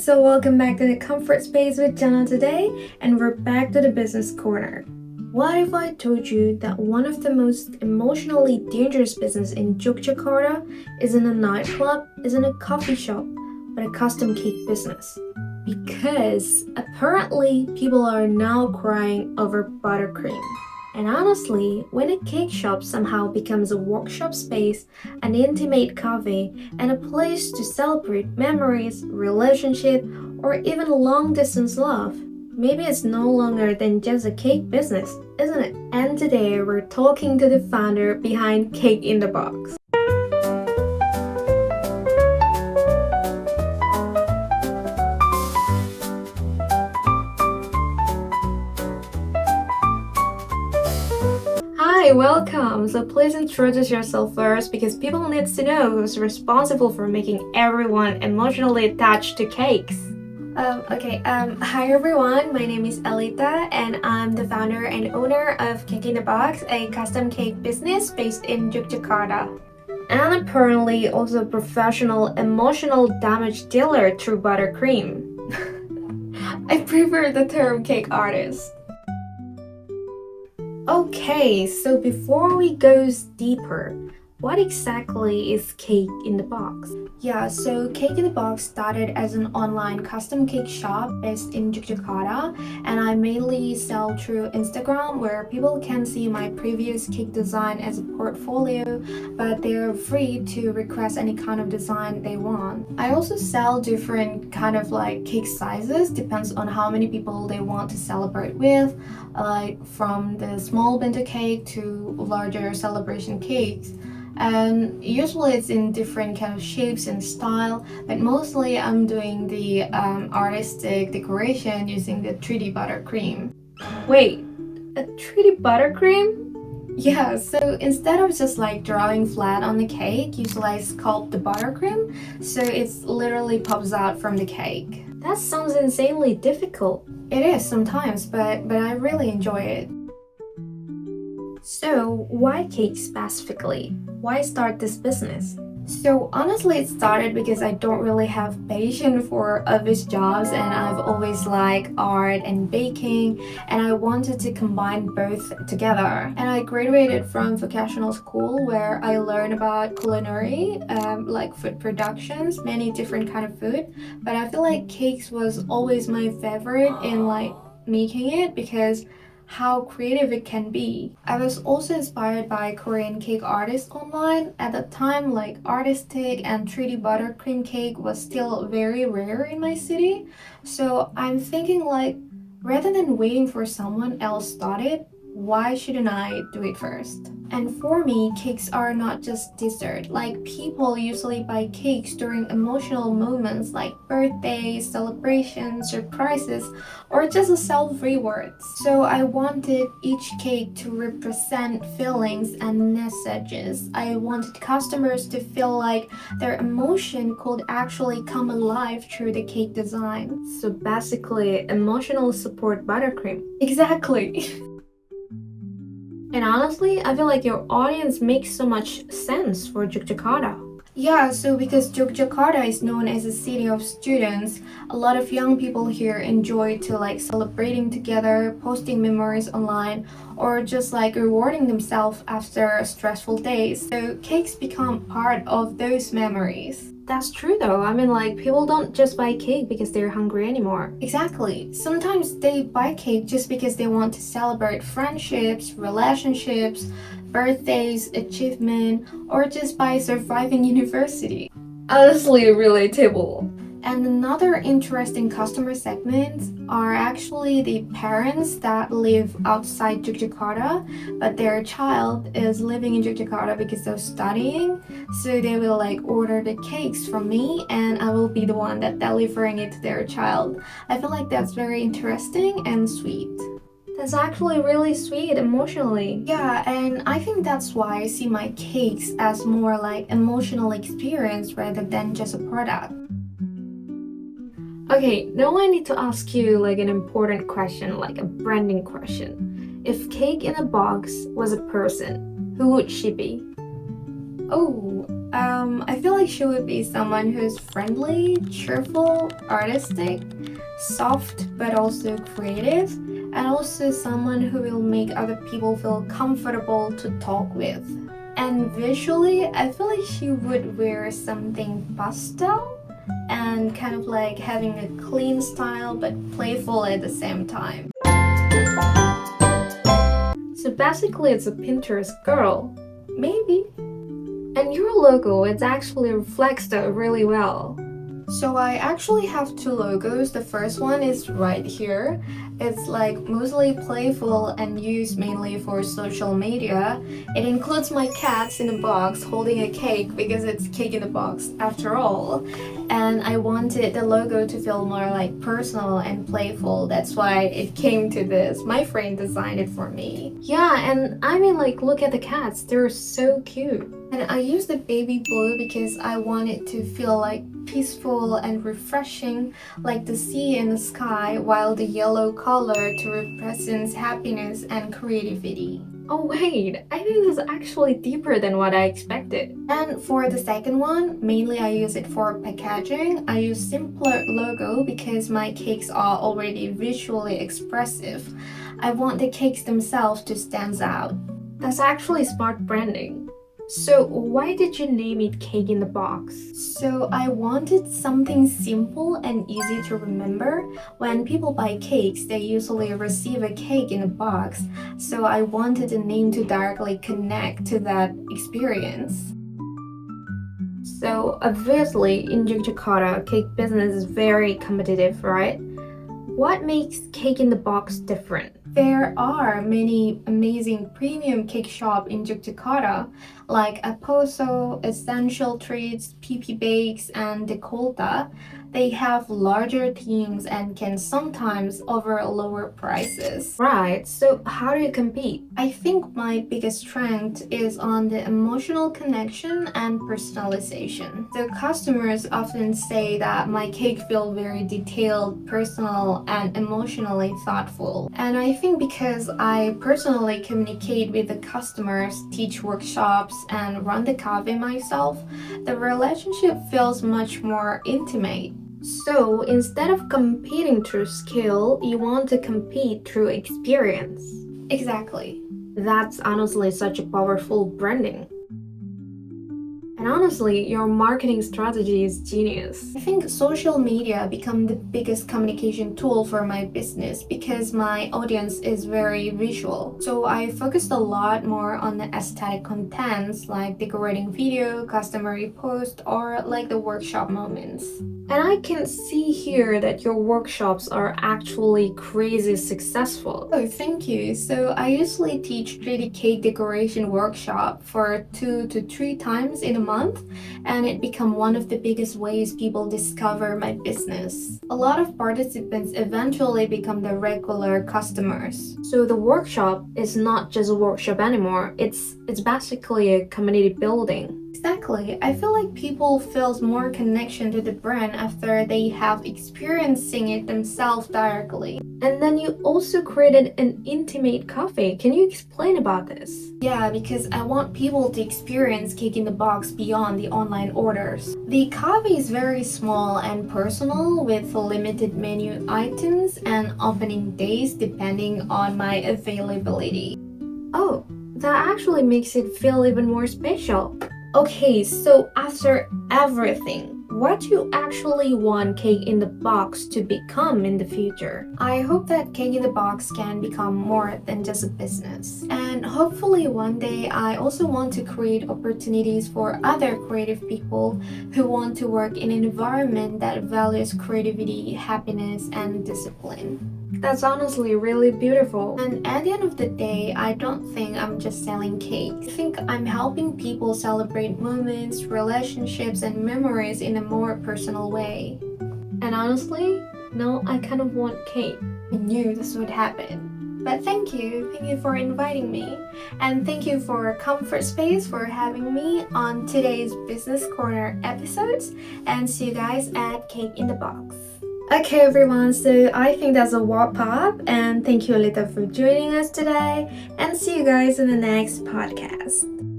so welcome back to the Comfort Space with Jana today, and we're back to the business corner. What if I told you that one of the most emotionally dangerous business in Yogyakarta isn't a nightclub, isn't a coffee shop, but a custom cake business? Because apparently people are now crying over buttercream. And honestly, when a cake shop somehow becomes a workshop space, an intimate cafe, and a place to celebrate memories, relationship, or even long-distance love, maybe it's no longer than just a cake business, isn't it? And today we're talking to the founder behind Cake in the Box. Hi, welcome. So please introduce yourself first because people need to know who's responsible for making everyone emotionally attached to cakes. Hi everyone, my name is Elita and I'm the founder and owner of Cake in the Box, a custom cake business based in Yogyakarta. And apparently also a professional emotional damage dealer through buttercream. I prefer the term cake artist. Okay, so before we go deeper, what exactly is Cake in the Box? Yeah, so Cake in the Box started as an online custom cake shop based in Yogyakarta, and I mainly sell through Instagram where people can see my previous cake design as a portfolio, but they're free to request any kind of design they want. I also sell different kind of like cake sizes, depends on how many people they want to celebrate with, like from the small bento cake to larger celebration cakes. And usually it's in different kind of shapes and style, but mostly I'm doing the artistic decoration using the 3D buttercream. Wait, a 3D buttercream? Yeah, so instead of just like drawing flat on the cake, usually I sculpt the buttercream so it's literally pops out from the cake. That sounds insanely difficult. It is sometimes, but I really enjoy it. So, why cake specifically? Why start this business? So honestly, it started because I don't really have patience for office jobs and I've always liked art and baking and I wanted to combine both together. And I graduated from vocational school where I learned about culinary, like food productions, many different kind of food. But I feel like cakes was always my favorite in like making it because how creative it can be. I was also inspired by Korean cake artists online. At the time, like artistic and 3D buttercream cake was still very rare in my city. So I'm thinking like, rather than waiting for someone else start it, why shouldn't I do it first? And for me, cakes are not just dessert. Like people usually buy cakes during emotional moments like birthdays, celebrations, surprises, or just a self-reward. So I wanted each cake to represent feelings and messages. I wanted customers to feel like their emotion could actually come alive through the cake design. So basically, emotional support buttercream. Exactly. And honestly, I feel like your audience makes so much sense for Yogyakarta. Yeah, so because Yogyakarta is known as a city of students, a lot of young people here enjoy to like celebrating together, posting memories online, or just like rewarding themselves after stressful days. So cakes become part of those memories. That's true though. I mean, like, people don't just buy cake because they're hungry anymore. Exactly. Sometimes they buy cake just because they want to celebrate friendships, relationships, birthdays, achievement, or just by surviving university. Honestly, relatable. And another interesting customer segments are actually the parents that live outside Yogyakarta, but their child is living in Yogyakarta because they're studying. So they will like order the cakes from me and I will be the one that delivering it to their child. I feel like that's very interesting and sweet. That's actually really sweet emotionally. Yeah, and I think that's why I see my cakes as more like emotional experience rather than just a product. Okay, now I need to ask you like an important question, like a branding question. If Cake in a Box was a person, who would she be? Oh, I feel like she would be someone who's friendly, cheerful, artistic, soft, but also creative, and also someone who will make other people feel comfortable to talk with. And visually, I feel like she would wear something pastel and kind of like having a clean style but playful at the same time. So basically, it's a Pinterest girl. Maybe. And your logo, it actually reflects that really well. So I actually have two logos. The first one is right here. It's like mostly playful and used mainly for social media. It includes my cats in a box holding a cake because it's cake in a box after all. And I wanted the logo to feel more like personal and playful. That's why it came to this. My friend designed it for me. Yeah, and I mean, like, look at the cats. They're so cute. And I used the baby blue because I want it to feel like peaceful and refreshing, like the sea in the sky, while the yellow color to represents happiness and creativity. Oh wait, I think this is actually deeper than what I expected. And for the second one, mainly I use it for packaging. I use simpler logo because my cakes are already visually expressive. I want the cakes themselves to stand out. That's actually smart branding. So why did you name it Cake in the Box? So I wanted something simple and easy to remember. When people buy cakes, they usually receive a cake in a box. So I wanted the name to directly connect to that experience. So obviously in Jakarta, cake business is very competitive, right? What makes Cake in the Box different? There are many amazing premium cake shops in Jakarta, like Aposo, Essential Treats, PP Bakes, and Decolta. They have larger teams and can sometimes offer lower prices. Right, so how do you compete? I think my biggest strength is on the emotional connection and personalization. The customers often say that my cake feels very detailed, personal, and emotionally thoughtful. And I think because I personally communicate with the customers, teach workshops, and run the cafe myself, the relationship feels much more intimate. So instead of competing through skill, you want to compete through experience. Exactly. That's honestly such a powerful branding. And honestly, your marketing strategy is genius. I think social media become the biggest communication tool for my business because my audience is very visual. So I focused a lot more on the aesthetic contents like decorating video, customary post, or like the workshop moments. And I can see here that your workshops are actually crazy successful. Oh, thank you. So I usually teach 3D cake decoration workshop for 2 to 3 times in a month, and it become one of the biggest ways people discover my business. A lot of participants eventually become the regular customers. So the workshop is not just a workshop anymore. It's basically a community building. Exactly. I feel like people feel more connection to the brand after they have experiencing it themselves directly. And then you also created an intimate cafe. Can you explain about this? Yeah, because I want people to experience Cake in the Box beyond the online orders. The cafe is very small and personal with limited menu items and opening days depending on my availability. Oh, that actually makes it feel even more special. Okay, so after everything, what do you actually want Cake in the Box to become in the future? I hope that Cake in the Box can become more than just a business. And hopefully one day I also want to create opportunities for other creative people who want to work in an environment that values creativity, happiness, and discipline. That's honestly really beautiful. And at the end of the day, I don't think I'm just selling cake. I think I'm helping people celebrate moments, relationships, and memories in a more personal way. And honestly, now I kind of want cake. I knew this would happen. But thank you for inviting me. And thank you for Comfort Space for having me on today's Business Corner episodes. And see you guys at Cake in the Box. Okay everyone, so I think that's a wrap up, and thank you Alita for joining us today, and see you guys in the next podcast.